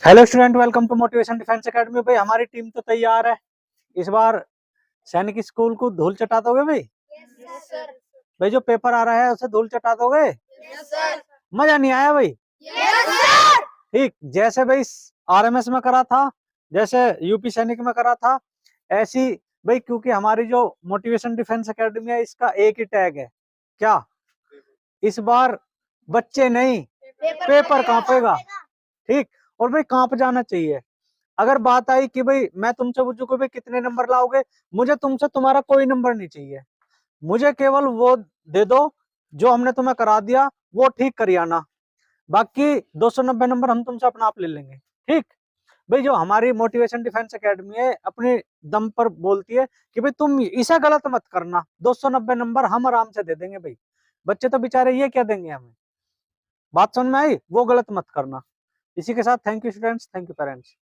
Hello student, welcome to motivation defence academy. भाई हमारी team तो तैयार है। इस बार सैनिक स्कूल को धूल चटा दोगे भाई? Yes sir. भाई जो पेपर आ रहा है उसे धूल चटा दोगे? Yes sir. मजा नहीं आया भाई? Yes sir. ठीक, जैसे भाई आरएमएस में करा था, जैसे यूपी सैनिक में करा था, ऐसी भाई, क्योंकि हमारी जो मोटिवेशन डिफेंस एकेडमी है इसका एक ही टैग है, क्या? इस बार बच्चे नहीं, पेपर कांपेगा। ठीक, और भाई कांप जाना चाहिए। अगर बात आई कि भाई मैं तुमसे पूछूं कि भाई कितने नंबर लाओगे, मुझे तुमसे तुम्हारा कोई नंबर नहीं चाहिए। मुझे केवल वो दे दो जो हमने तुम्हें करा दिया, वो ठीक करिए आना। बाकी 290 नंबर हम तुमसे अपना आप ले लेंगे। ठीक भाई, जो हमारी मोटिवेशन डिफेंस एकेडमी है अपने दम पर बोलती है कि भाई तुम इसे गलत मत करना, 290 नंबर हम आराम से दे देंगे। भाई बच्चे तो बेचारे ये क्या देंगे हमें? बात समझ में आई? वो गलत मत करना। इसी के साथ thank you students, thank you parents.